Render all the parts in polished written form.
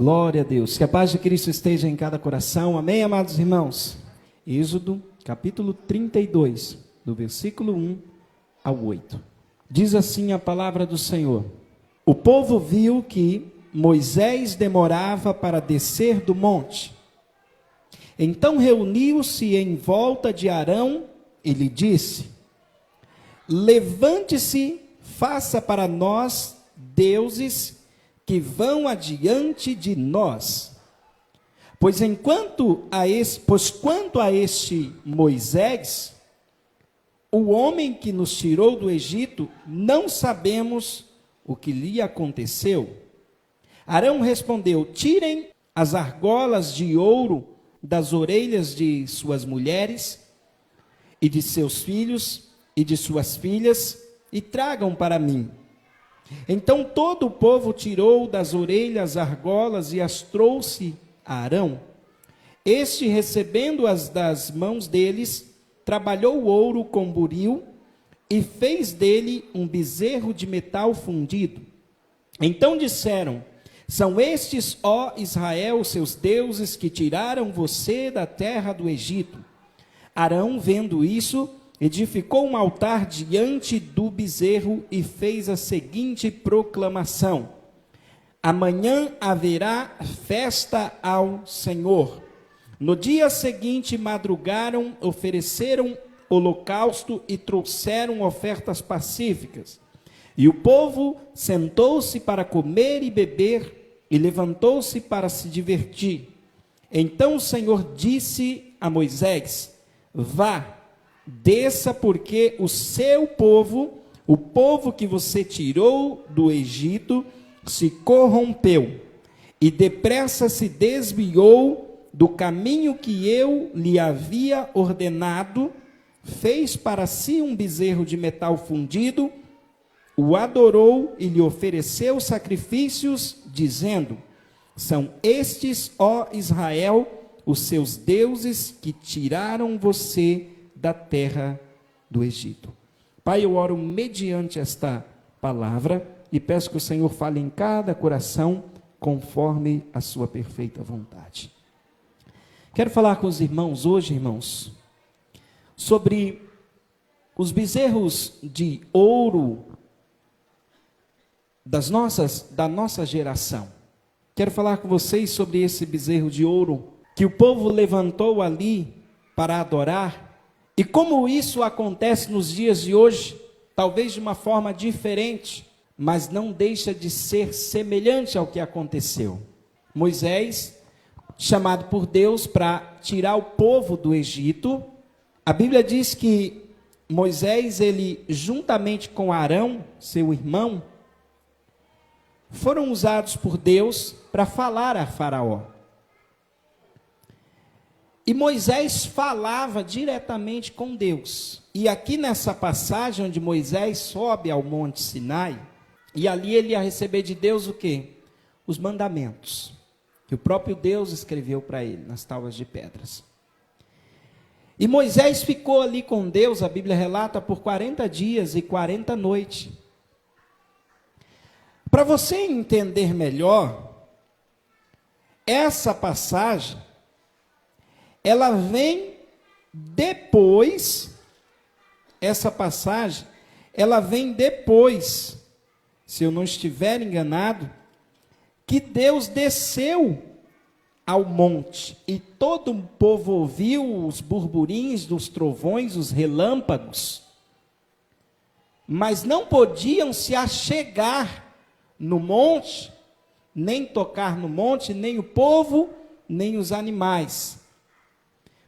Glória a Deus. Que a paz de Cristo esteja em cada coração. Amém, amados irmãos? Êxodo, capítulo 32, do versículo 1 ao 8. Diz assim a palavra do Senhor. O povo viu que Moisés demorava para descer do monte. Então reuniu-se em volta de Arão e lhe disse: levante-se, faça para nós deuses que vão adiante de nós. Pois quanto a este Moisés, o homem que nos tirou do Egito, não sabemos o que lhe aconteceu. Arão respondeu: tirem as argolas de ouro das orelhas de suas mulheres e de seus filhos e de suas filhas e tragam para mim. Então todo o povo tirou das orelhas argolas e as trouxe a Arão. Este, recebendo-as das mãos deles, trabalhou o ouro com buril e fez dele um bezerro de metal fundido. Então disseram: são estes, ó Israel, os seus deuses que tiraram você da terra do Egito. Arão, vendo isso, edificou um altar diante do bezerro e fez a seguinte proclamação: amanhã haverá festa ao Senhor. No dia seguinte madrugaram, ofereceram holocausto e trouxeram ofertas pacíficas. E o povo sentou-se para comer e beber e levantou-se para se divertir. Então o Senhor disse a Moisés: vá, desça, porque o seu povo, o povo que você tirou do Egito, se corrompeu e depressa se desviou do caminho que eu lhe havia ordenado, fez para si um bezerro de metal fundido, o adorou e lhe ofereceu sacrifícios, dizendo: são estes, ó Israel, os seus deuses que tiraram você da terra do Egito. Pai, eu oro mediante esta palavra e peço que o Senhor fale em cada coração conforme a sua perfeita vontade. Quero falar com os irmãos hoje, irmãos, sobre os bezerros de ouro da nossa geração. Quero falar com vocês sobre esse bezerro de ouro que o povo levantou ali para adorar. E como isso acontece nos dias de hoje, talvez de uma forma diferente, mas não deixa de ser semelhante ao que aconteceu. Moisés, chamado por Deus para tirar o povo do Egito, a Bíblia diz que Moisés, ele juntamente com Arão, seu irmão, foram usados por Deus para falar a Faraó. E Moisés falava diretamente com Deus. E aqui nessa passagem onde Moisés sobe ao Monte Sinai, e ali ele ia receber de Deus o quê? Os mandamentos, que o próprio Deus escreveu para ele nas tábuas de pedras. E Moisés ficou ali com Deus, a Bíblia relata, por 40 dias e 40 noites. Para você entender melhor, essa passagem, ela vem depois, se eu não estiver enganado, que Deus desceu ao monte, e todo o povo ouviu os burburins dos trovões, os relâmpagos, mas não podiam se achegar no monte, nem tocar no monte, nem o povo, nem os animais.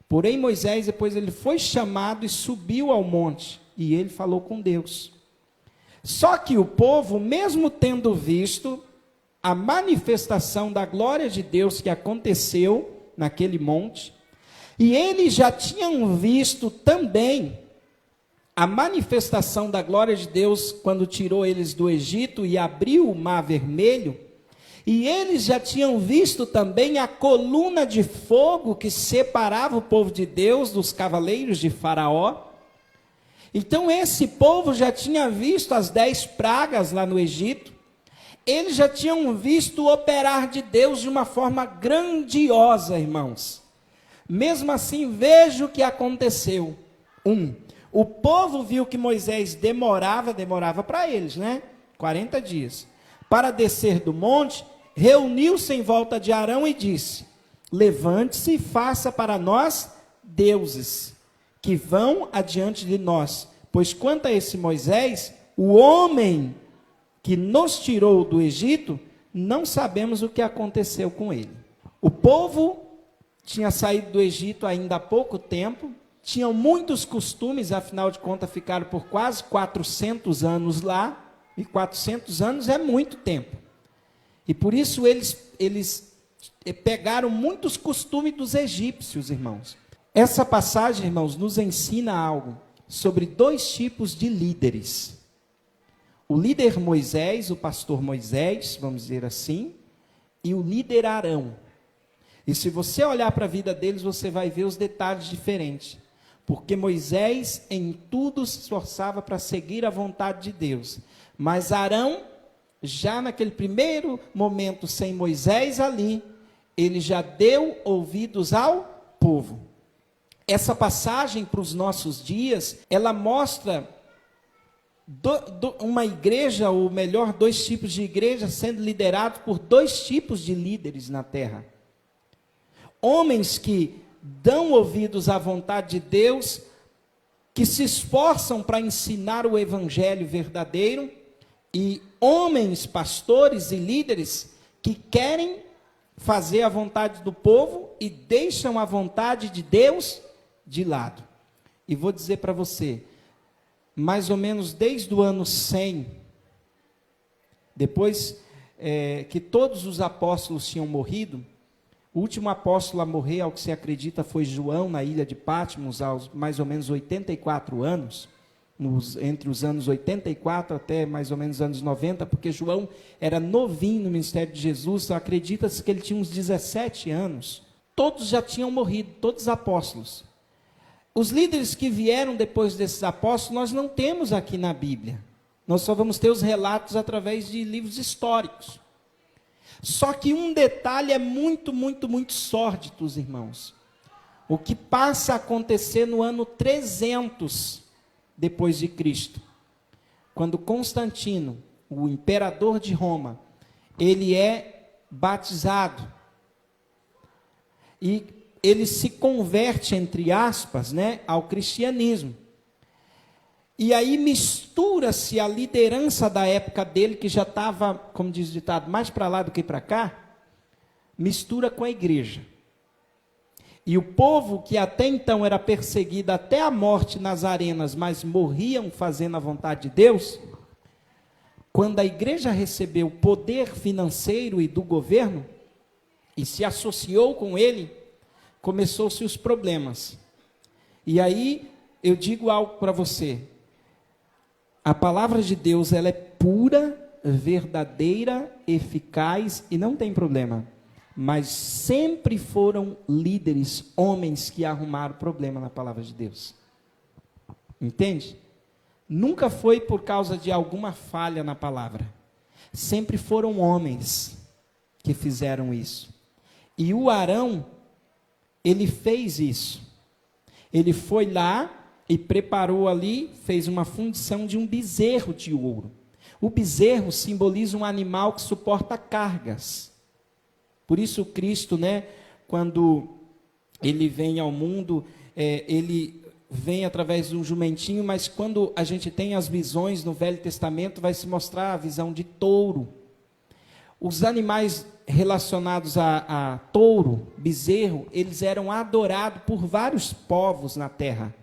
Porém Moisés, depois ele foi chamado e subiu ao monte, e ele falou com Deus. Só que o povo, mesmo tendo visto a manifestação da glória de Deus que aconteceu naquele monte, e eles já tinham visto também a manifestação da glória de Deus quando tirou eles do Egito e abriu o Mar Vermelho, e eles já tinham visto também a coluna de fogo que separava o povo de Deus dos cavaleiros de Faraó. Então esse povo já tinha visto as 10 pragas lá no Egito. Eles já tinham visto o operar de Deus de uma forma grandiosa, irmãos. Mesmo assim, veja o que aconteceu. O povo viu que Moisés demorava para eles, né? 40 dias. Para descer do monte, reuniu-se em volta de Arão e disse: levante-se e faça para nós deuses, que vão adiante de nós. Pois quanto a esse Moisés, o homem que nos tirou do Egito, não sabemos o que aconteceu com ele. O povo tinha saído do Egito ainda há pouco tempo, tinham muitos costumes, afinal de contas ficaram por quase 400 anos lá, e 400 anos é muito tempo. E por isso eles pegaram muitos costumes dos egípcios, irmãos. Essa passagem, irmãos, nos ensina algo sobre dois tipos de líderes. O líder Moisés, o pastor Moisés, vamos dizer assim, e o líder Arão. E se você olhar para a vida deles, você vai ver os detalhes diferentes. Porque Moisés em tudo se esforçava para seguir a vontade de Deus. Mas Arão, já naquele primeiro momento sem Moisés ali, ele já deu ouvidos ao povo. Essa passagem para os nossos dias, ela mostra uma igreja, ou melhor, dois tipos de igreja sendo liderados por dois tipos de líderes na terra. Homens que dão ouvidos à vontade de Deus, que se esforçam para ensinar o evangelho verdadeiro, e homens, pastores e líderes que querem fazer a vontade do povo e deixam a vontade de Deus de lado. E vou dizer para você, mais ou menos desde o ano 100, depois que todos os apóstolos tinham morrido, o último apóstolo a morrer, ao que se acredita, foi João, na ilha de Patmos, aos mais ou menos 84 anos, entre os anos 84 até mais ou menos anos 90, porque João era novinho no ministério de Jesus, então acredita-se que ele tinha uns 17 anos. Todos já tinham morrido, todos os apóstolos. Os líderes que vieram depois desses apóstolos, nós não temos aqui na Bíblia. Nós só vamos ter os relatos através de livros históricos. Só que um detalhe é muito sórdido, irmãos. O que passa a acontecer no ano 300 depois de Cristo, quando Constantino, o imperador de Roma, ele é batizado e ele se converte, entre aspas, né, ao cristianismo. E aí mistura-se a liderança da época dele, que já estava, como diz o ditado, mais para lá do que para cá, mistura com a igreja. E o povo, que até então era perseguido até a morte nas arenas, mas morriam fazendo a vontade de Deus, quando a igreja recebeu poder financeiro e do governo, e se associou com ele, começou-se os problemas. E aí, eu digo algo para você. A palavra de Deus, ela é pura, verdadeira, eficaz e não tem problema. Mas sempre foram líderes, homens que arrumaram problema na palavra de Deus. Entende? Nunca foi por causa de alguma falha na palavra. Sempre foram homens que fizeram isso. E o Arão, ele fez isso. Ele foi lá e preparou ali, fez uma fundição de um bezerro de ouro. O bezerro simboliza um animal que suporta cargas. Por isso Cristo, né, quando ele vem ao mundo, ele vem através de um jumentinho, mas quando a gente tem as visões no Velho Testamento, vai se mostrar a visão de touro. Os animais relacionados a touro, bezerro, eles eram adorados por vários povos na terra.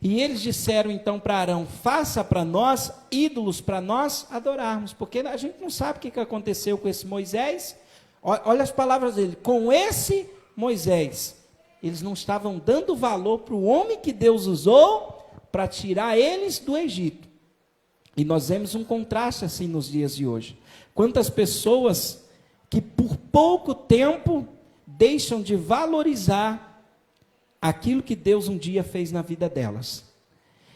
E eles disseram então para Arão: faça para nós ídolos para nós adorarmos, porque a gente não sabe o que aconteceu com esse Moisés. Olha as palavras dele: com esse Moisés. Eles não estavam dando valor para o homem que Deus usou para tirar eles do Egito. E nós vemos um contraste assim nos dias de hoje. Quantas pessoas que por pouco tempo deixam de valorizar aquilo que Deus um dia fez na vida delas.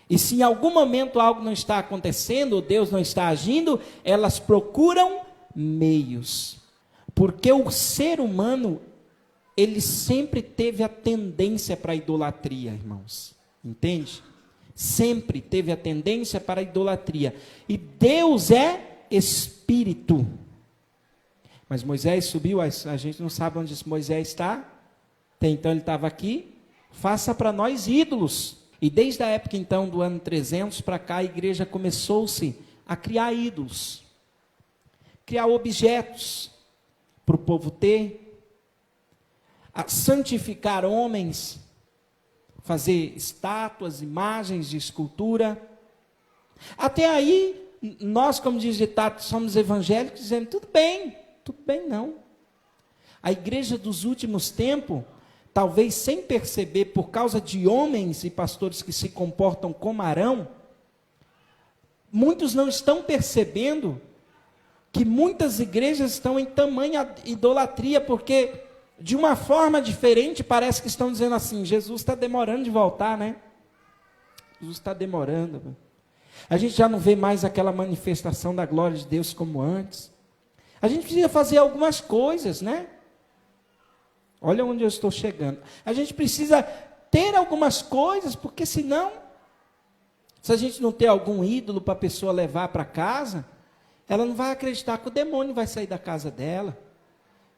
E se em algum momento algo não está acontecendo, ou Deus não está agindo, elas procuram meios. Porque o ser humano, ele sempre teve a tendência para a idolatria, irmãos. Entende? Sempre teve a tendência para a idolatria. E Deus é espírito. Mas Moisés subiu, a gente não sabe onde esse Moisés está. Até então ele estava aqui. Faça para nós ídolos. E desde a época então do ano 300 para cá, a igreja começou-se a criar ídolos. Criar objetos para o povo ter. A santificar homens. Fazer estátuas, imagens de escultura. Até aí, nós, como diz o ditado, somos evangélicos, dizendo, tudo bem não. A igreja dos últimos tempos, talvez sem perceber, por causa de homens e pastores que se comportam como Arão, muitos não estão percebendo que muitas igrejas estão em tamanha idolatria, porque de uma forma diferente parece que estão dizendo assim, Jesus está demorando de voltar, né? Jesus está demorando. A gente já não vê mais aquela manifestação da glória de Deus como antes. A gente precisa fazer algumas coisas, né? Olha onde eu estou chegando. A gente precisa ter algumas coisas, porque senão, se a gente não ter algum ídolo para a pessoa levar para casa, ela não vai acreditar que o demônio vai sair da casa dela.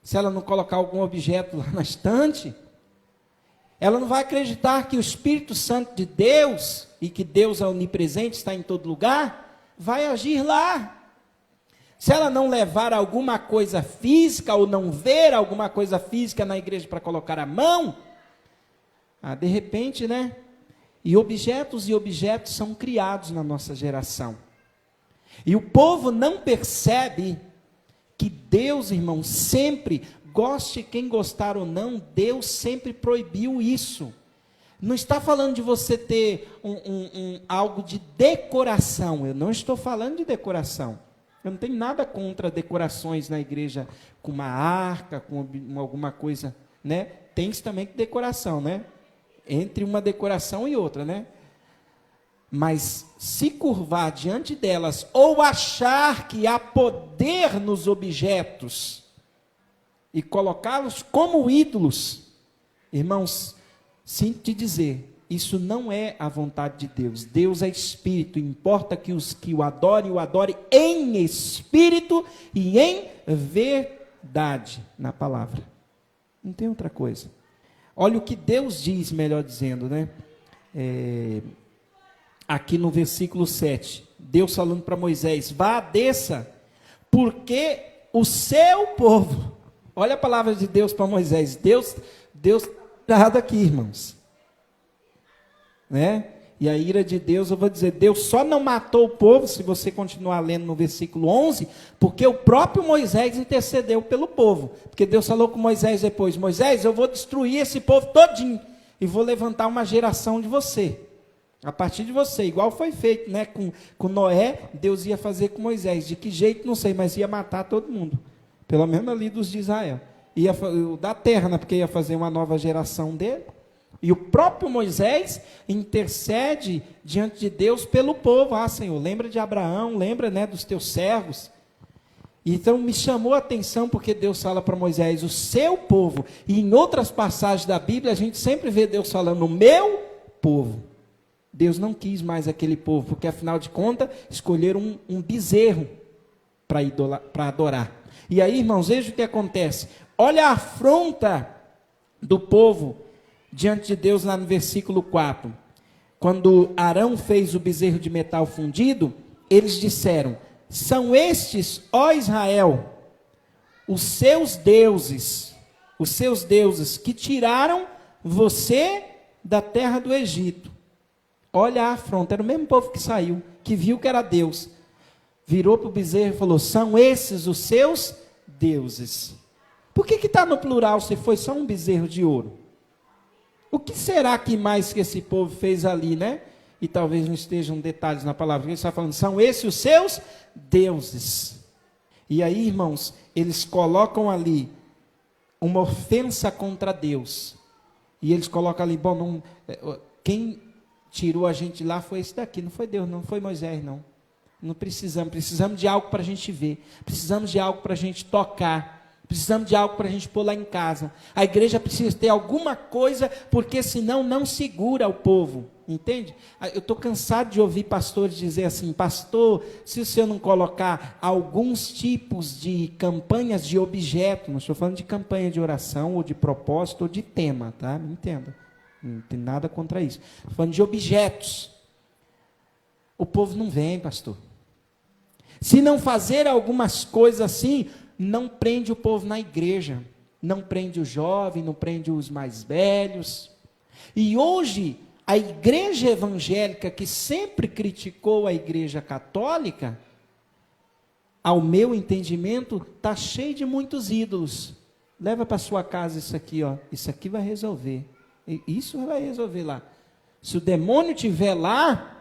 Se ela não colocar algum objeto lá na estante, ela não vai acreditar que o Espírito Santo de Deus, e que Deus é onipresente, está em todo lugar, vai agir lá. Se ela não levar alguma coisa física, ou não ver alguma coisa física na igreja para colocar a mão, de repente, né? E objetos são criados na nossa geração. E o povo não percebe que Deus, irmão, sempre, goste quem gostar ou não, Deus sempre proibiu isso. Não está falando de você ter algo de decoração, eu não estou falando de decoração. Eu não tenho nada contra decorações na igreja, com uma arca, com alguma coisa, né? Tem também decoração, né? Entre uma decoração e outra, né? Mas se curvar diante delas, ou achar que há poder nos objetos, e colocá-los como ídolos, irmãos, sinto te dizer, isso não é a vontade de Deus. Deus é espírito, importa que os que o adorem em espírito e em verdade, na palavra. Não tem outra coisa. Olha o que Deus diz, melhor dizendo, né? Aqui no versículo 7, Deus falando para Moisés, vá, desça, porque o seu povo, olha a palavra de Deus para Moisés, Deus está aqui, irmãos. Né? E a ira de Deus, eu vou dizer, Deus só não matou o povo, se você continuar lendo no versículo 11, porque o próprio Moisés intercedeu pelo povo, porque Deus falou com Moisés depois, Moisés, eu vou destruir esse povo todinho, e vou levantar uma geração de você, a partir de você, igual foi feito, né, com Noé, Deus ia fazer com Moisés, de que jeito, não sei, mas ia matar todo mundo, pelo menos ali dos de Israel, da terra, né, porque ia fazer uma nova geração dele. E o próprio Moisés intercede diante de Deus pelo povo. Senhor, lembra de Abraão, lembra, né, dos teus servos. Então me chamou a atenção porque Deus fala para Moisés, o seu povo. E em outras passagens da Bíblia a gente sempre vê Deus falando, o meu povo. Deus não quis mais aquele povo, porque afinal de contas escolheram um bezerro para adorar. E aí, irmãos, veja o que acontece. Olha a afronta do povo diante de Deus lá no versículo 4, quando Arão fez o bezerro de metal fundido, eles disseram, são estes, ó Israel, os seus deuses que tiraram você da terra do Egito. Olha a afronta, era o mesmo povo que saiu, que viu que era Deus, virou para o bezerro e falou, são esses os seus deuses. Por que está no plural se foi só um bezerro de ouro? O que será que mais que esse povo fez ali, né? E talvez não estejam detalhes na palavra. Ele está falando, são esses os seus deuses. E aí, irmãos, eles colocam ali uma ofensa contra Deus. E eles colocam ali, quem tirou a gente lá foi esse daqui, não foi Deus, não foi Moisés, não. Não precisamos de algo para a gente ver, precisamos de algo para a gente tocar, precisamos de algo para a gente pôr lá em casa. A igreja precisa ter alguma coisa, porque senão não segura o povo, entende? Eu estou cansado de ouvir pastores dizer assim: pastor, se o senhor não colocar alguns tipos de campanhas de objeto, não estou falando de campanha de oração, ou de propósito, ou de tema, tá? Me entenda, não tem nada contra isso. Estou falando de objetos. O povo não vem, pastor. Se não fazer algumas coisas assim, não prende o povo na igreja, não prende o jovem, não prende os mais velhos. E hoje, a igreja evangélica, que sempre criticou a igreja católica, ao meu entendimento, está cheio de muitos ídolos. Leva para sua casa isso aqui, ó. Isso aqui vai resolver. Isso vai resolver lá. Se o demônio estiver lá,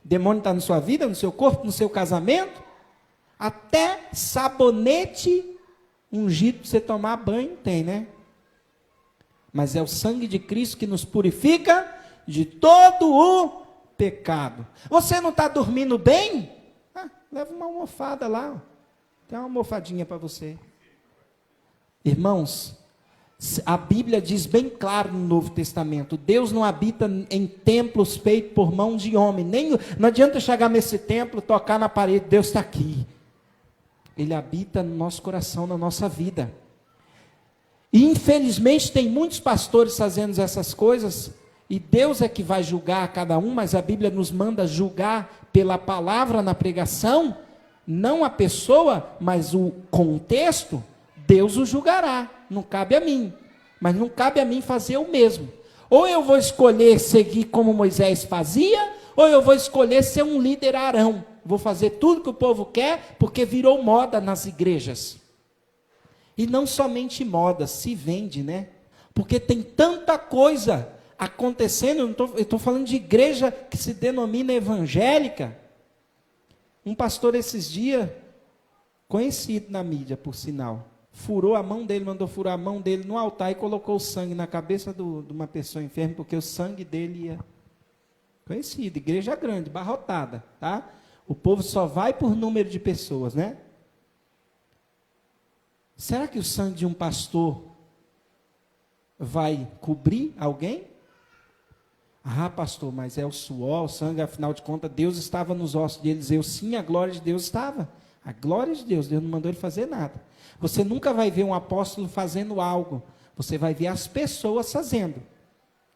o demônio está na sua vida, no seu corpo, no seu casamento, até sabonete ungido para você tomar banho tem, né? Mas é o sangue de Cristo que nos purifica de todo o pecado. Você não está dormindo bem? Leva uma almofada lá, ó. Tem uma almofadinha para você. Irmãos, a Bíblia diz bem claro no Novo Testamento: Deus não habita em templos feitos por mão de homem. Não adianta chegar nesse templo, tocar na parede, Deus está aqui. Ele habita no nosso coração, na nossa vida. E infelizmente tem muitos pastores fazendo essas coisas, e Deus é que vai julgar cada um, mas a Bíblia nos manda julgar pela palavra na pregação, não a pessoa, mas o contexto. Deus o julgará, não cabe a mim, mas não cabe a mim fazer o mesmo. Ou eu vou escolher seguir como Moisés fazia, ou eu vou escolher ser um líder Arão. Vou fazer tudo que o povo quer, porque virou moda nas igrejas. E não somente moda, se vende, né? Porque tem tanta coisa acontecendo, eu estou falando de igreja que se denomina evangélica. Um pastor esses dias, conhecido na mídia, por sinal, furou a mão dele, mandou furar a mão dele no altar e colocou o sangue na cabeça de uma pessoa enferma, porque o sangue dele ia... Conhecido, igreja grande, barrotada, tá? O povo só vai por número de pessoas, né? Será que o sangue de um pastor vai cobrir alguém? Ah, pastor, mas é o suor, o sangue, afinal de contas, Deus estava nos ossos de Eliseu. Sim, a glória de Deus estava. A glória de Deus, Deus não mandou ele fazer nada. Você nunca vai ver um apóstolo fazendo algo, você vai ver as pessoas fazendo.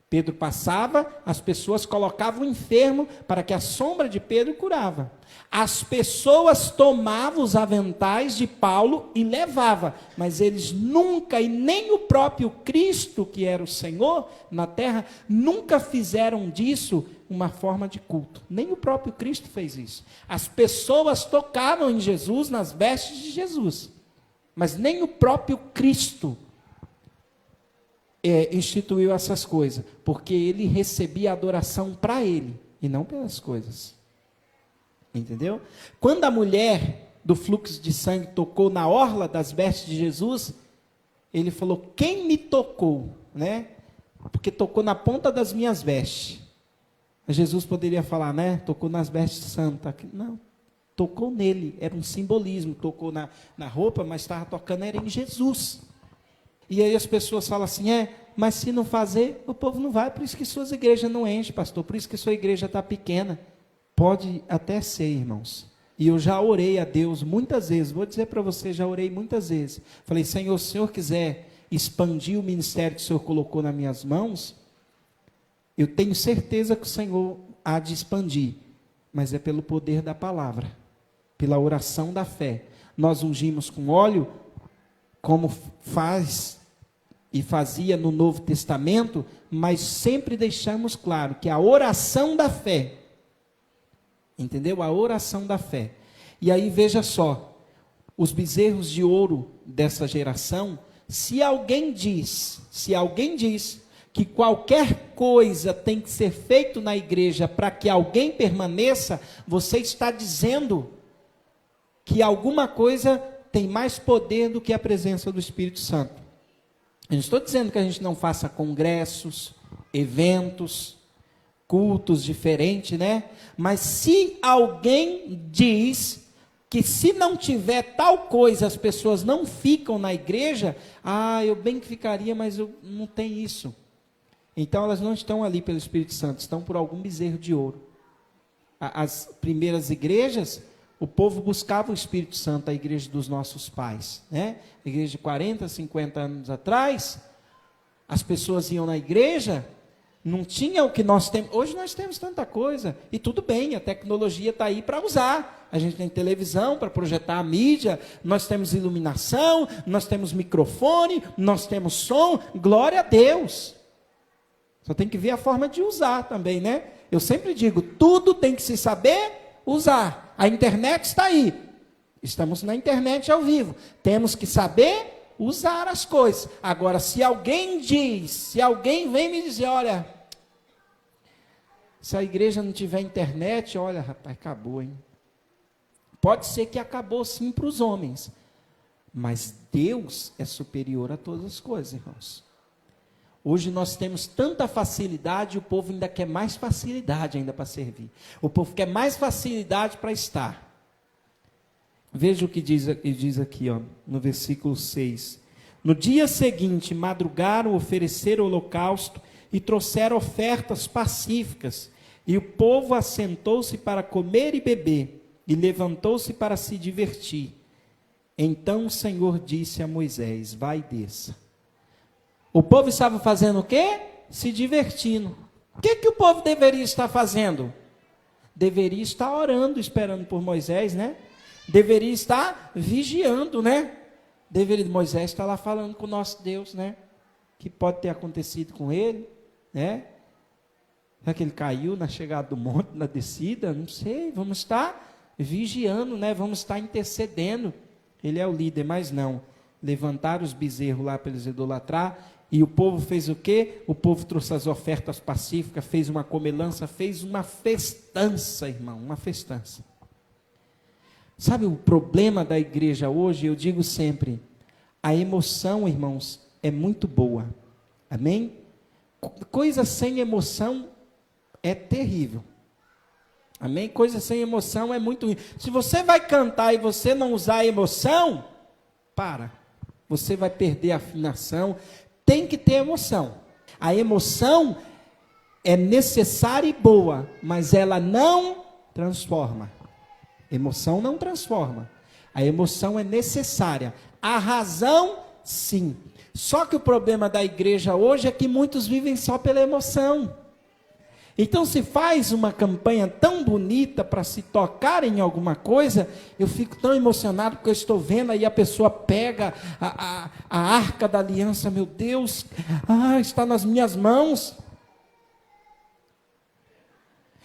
Pedro passava, as pessoas colocavam o enfermo para que a sombra de Pedro curava. As pessoas tomavam os aventais de Paulo e levavam, mas eles nunca, e nem o próprio Cristo, que era o Senhor na terra, nunca fizeram disso uma forma de culto. Nem o próprio Cristo fez isso. As pessoas tocavam em Jesus, nas vestes de Jesus, mas nem o próprio Cristo instituiu essas coisas, porque ele recebia adoração para ele, e não pelas coisas. Entendeu? Quando a mulher do fluxo de sangue tocou na orla das vestes de Jesus, ele falou: quem me tocou? Né? Porque tocou na ponta das minhas vestes. Jesus poderia falar, né? Tocou nas vestes santas. Não, tocou nele, era um simbolismo. Tocou na roupa, mas estava tocando era em Jesus. E aí as pessoas falam assim: mas se não fazer, o povo não vai, por isso que suas igrejas não enchem, pastor, por isso que sua igreja está pequena. Pode até ser, irmãos. E eu já orei a Deus muitas vezes, vou dizer para você, já orei muitas vezes. Falei: Senhor, se o Senhor quiser expandir o ministério que o Senhor colocou nas minhas mãos, eu tenho certeza que o Senhor há de expandir, mas é pelo poder da palavra, pela oração da fé. Nós ungimos com óleo, como faz e fazia no Novo Testamento, mas sempre deixamos claro que a oração da fé, entendeu? A oração da fé. E aí veja só, os bezerros de ouro dessa geração, se alguém diz que qualquer coisa tem que ser feito na igreja para que alguém permaneça, você está dizendo que alguma coisa tem mais poder do que a presença do Espírito Santo. Eu não estou dizendo que a gente não faça congressos, eventos, cultos diferentes, né? Mas se alguém diz que se não tiver tal coisa, as pessoas não ficam na igreja, eu bem que ficaria, mas eu não tenho isso. Então elas não estão ali pelo Espírito Santo, estão por algum bezerro de ouro. As primeiras igrejas, o povo buscava o Espírito Santo, a igreja dos nossos pais, né? A igreja de 40, 50 anos atrás, as pessoas iam na igreja, não tinha o que nós temos. Hoje nós temos tanta coisa, e tudo bem, a tecnologia está aí para usar. A gente tem televisão para projetar a mídia, nós temos iluminação, nós temos microfone, nós temos som, glória a Deus. Só tem que ver a forma de usar também, né? Eu sempre digo, tudo tem que se saber usar. A internet está aí. Estamos na internet ao vivo. Temos que saber usar as coisas. Agora, se alguém vem me dizer, olha, se a igreja não tiver internet, olha, rapaz, acabou, hein? Pode ser que acabou sim para os homens. Mas Deus é superior a todas as coisas, irmãos. Hoje nós temos tanta facilidade, o povo ainda quer mais facilidade ainda para servir. O povo quer mais facilidade para estar. Veja o que diz aqui, ó, no versículo 6. No dia seguinte, madrugaram, ofereceram holocausto e trouxeram ofertas pacíficas. E o povo assentou-se para comer e beber, e levantou-se para se divertir. Então o Senhor disse a Moisés, vai e desça. O povo estava fazendo o quê? Se divertindo. O que o povo deveria estar fazendo? Deveria estar orando, esperando por Moisés, né? Deveria estar vigiando, né? Moisés está lá falando com o nosso Deus, né? Que pode ter acontecido com ele, né? Será que ele caiu na chegada do monte, na descida? Não sei, vamos estar vigiando, né? Vamos estar intercedendo. Ele é o líder, mas não. Levantaram os bezerros lá para eles idolatrar. E o povo fez o quê? O povo trouxe as ofertas pacíficas, fez uma comelança, fez uma festança, irmão, uma festança. Sabe o problema da igreja hoje? Eu digo sempre, a emoção, irmãos, é muito boa. Amém? Coisa sem emoção é terrível. Amém? Coisa sem emoção é muito ruim. Se você vai cantar e você não usar a emoção, você vai perder a afinação. Tem que ter emoção. A emoção é necessária e boa, mas ela não transforma. Emoção não transforma. A emoção é necessária. A razão, sim. Só que o problema da igreja hoje é que muitos vivem só pela emoção. Então, se faz uma campanha tão bonita para se tocar em alguma coisa, eu fico tão emocionado porque eu estou vendo aí a pessoa pega a arca da aliança, meu Deus, está nas minhas mãos,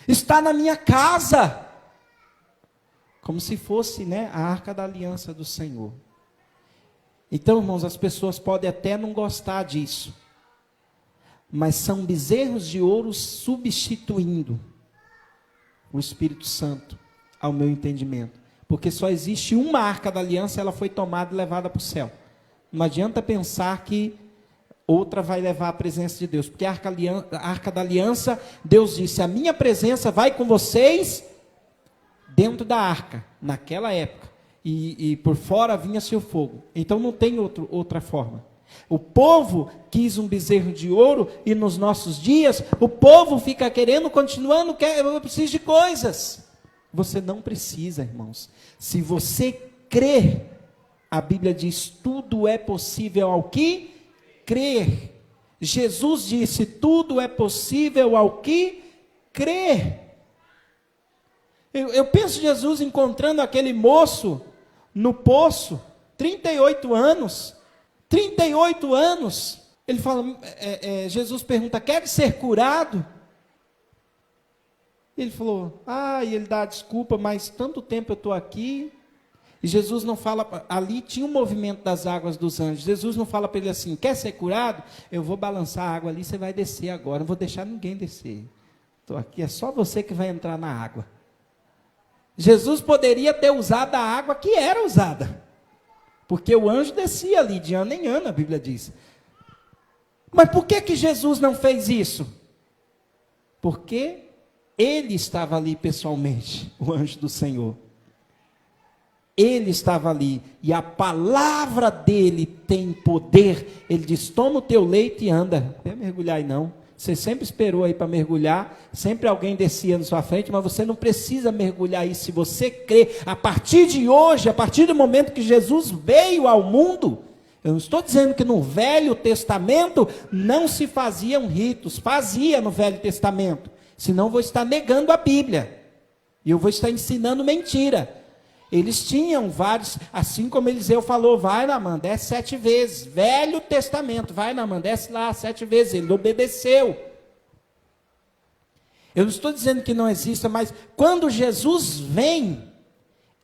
está na minha casa, como se fosse, né, a arca da aliança do Senhor. Então, irmãos, as pessoas podem até não gostar disso, mas são bezerros de ouro substituindo o Espírito Santo, ao meu entendimento. Porque só existe uma arca da aliança, ela foi tomada e levada para o céu. Não adianta pensar que outra vai levar a presença de Deus. Porque a arca da aliança, Deus disse, a minha presença vai com vocês dentro da arca, naquela época. E por fora vinha-se o fogo. Então não tem outra forma. O povo quis um bezerro de ouro e nos nossos dias o povo fica querendo, continuando, eu preciso de coisas. Você não precisa, irmãos. Se você crer, a Bíblia diz, tudo é possível ao que crer. Jesus disse, tudo é possível ao que crer. Eu penso Jesus encontrando aquele moço no poço, 38 anos. 38 anos, ele fala, Jesus pergunta, quer ser curado? Ele falou, e ele dá desculpa, mas tanto tempo eu estou aqui, e Jesus não fala, ali tinha um movimento das águas dos anjos, Jesus não fala para ele assim, quer ser curado? Eu vou balançar a água ali, você vai descer agora, não vou deixar ninguém descer, estou aqui, é só você que vai entrar na água. Jesus poderia ter usado a água que era usada, porque o anjo descia ali, de ano em ano, a Bíblia diz. Mas por que Jesus não fez isso? Porque ele estava ali pessoalmente, o anjo do Senhor. Ele estava ali, e a palavra dele tem poder. Ele diz: toma o teu leito e anda. Não vai mergulhar aí não. Você sempre esperou aí para mergulhar, sempre alguém descia na sua frente, mas você não precisa mergulhar aí. Se você crê, a partir de hoje, a partir do momento que Jesus veio ao mundo, eu não estou dizendo que no Velho Testamento não se faziam ritos, fazia no Velho Testamento, senão eu vou estar negando a Bíblia, e eu vou estar ensinando mentira. Eles tinham vários, assim como Eliseu falou: vai Naamã, desce 7 vezes, Velho Testamento, vai Naamã, desce lá 7 vezes, ele obedeceu. Eu não estou dizendo que não exista, mas quando Jesus vem,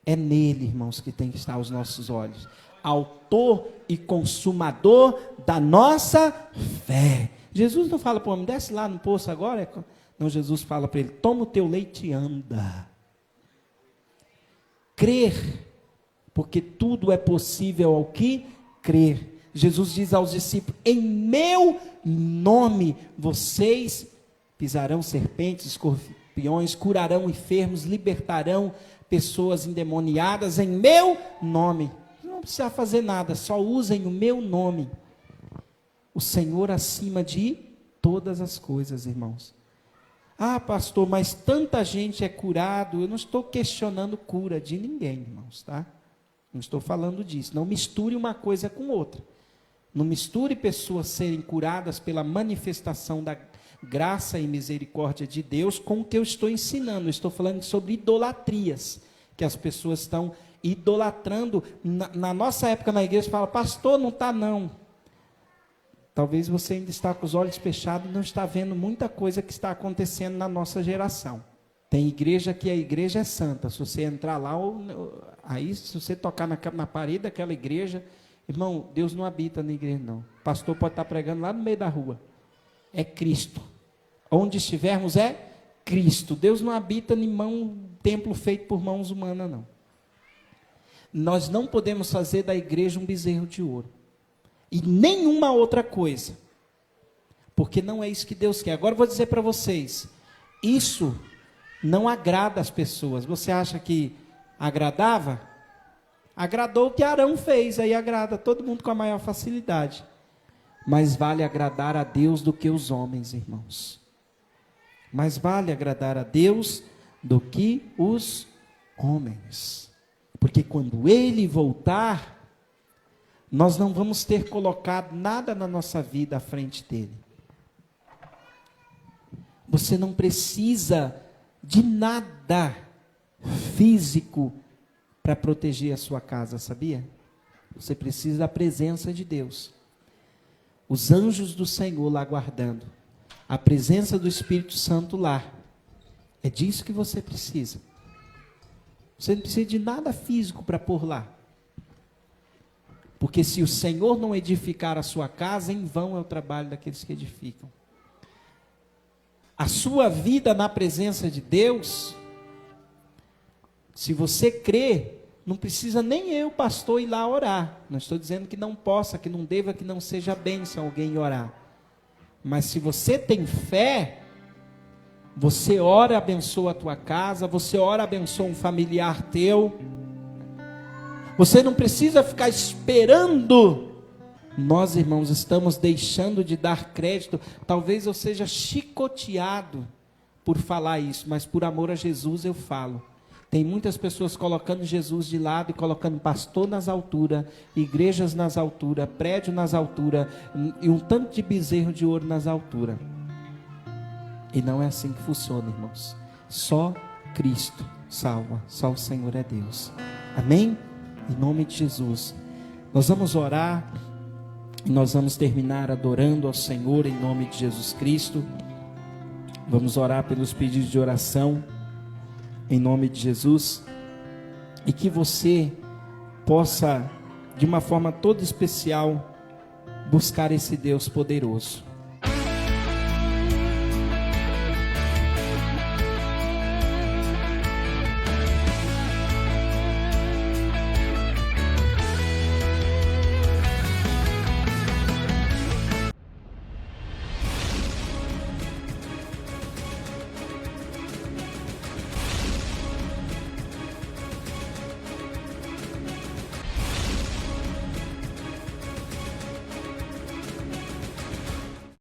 é nele, irmãos, que tem que estar os nossos olhos, autor e consumador da nossa fé. Jesus não fala para o homem: desce lá no poço agora, não, Jesus fala para ele: toma o teu leite e anda. Crer, porque tudo é possível ao que crer. Jesus diz aos discípulos: em meu nome vocês pisarão serpentes, escorpiões, curarão enfermos, libertarão pessoas endemoniadas em meu nome. Não precisa fazer nada, só usem o meu nome. O Senhor acima de todas as coisas, irmãos. Ah, pastor, mas tanta gente é curado. Eu não estou questionando cura de ninguém, irmãos, tá? Não estou falando disso. Não misture uma coisa com outra. Não misture pessoas serem curadas pela manifestação da graça e misericórdia de Deus com o que eu estou ensinando. Eu estou falando sobre idolatrias, que as pessoas estão idolatrando. Na nossa época na igreja, fala: pastor, não está não. Talvez você ainda está com os olhos fechados e não está vendo muita coisa que está acontecendo na nossa geração. Tem igreja que a igreja é santa. Se você entrar lá, aí se você tocar na parede daquela igreja, irmão, Deus não habita na igreja não. O pastor pode estar pregando lá no meio da rua. É Cristo. Onde estivermos é Cristo. Deus não habita em templo feito por mãos humanas não. Nós não podemos fazer da igreja um bezerro de ouro. E nenhuma outra coisa, porque não é isso que Deus quer. Agora eu vou dizer para vocês, isso não agrada as pessoas. Você acha que agradava? Agradou o que Arão fez, aí agrada todo mundo com a maior facilidade. Mas vale agradar a Deus do que os homens, irmãos. Mais vale agradar a Deus do que os homens. Porque quando Ele voltar, nós não vamos ter colocado nada na nossa vida à frente dele. Você não precisa de nada físico para proteger a sua casa, sabia? Você precisa da presença de Deus. Os anjos do Senhor lá guardando. A presença do Espírito Santo lá. É disso que você precisa. Você não precisa de nada físico para pôr lá. Porque se o Senhor não edificar a sua casa, em vão é o trabalho daqueles que edificam. A sua vida na presença de Deus, se você crê, não precisa nem eu, pastor, ir lá orar. Não estou dizendo que não possa, que não deva, que não seja bênção alguém orar. Mas se você tem fé, você ora, abençoa a tua casa, você ora, abençoa um familiar teu. Você não precisa ficar esperando. Nós, irmãos, estamos deixando de dar crédito. Talvez eu seja chicoteado por falar isso, mas por amor a Jesus eu falo. Tem muitas pessoas colocando Jesus de lado e colocando pastor nas alturas, igrejas nas alturas, prédio nas alturas e um tanto de bezerro de ouro nas alturas. E não é assim que funciona, irmãos. Só Cristo salva, só o Senhor é Deus. Amém? Em nome de Jesus. Nós vamos orar e nós vamos terminar adorando ao Senhor em nome de Jesus Cristo. Vamos orar pelos pedidos de oração em nome de Jesus. E que você possa, de uma forma toda especial, buscar esse Deus poderoso.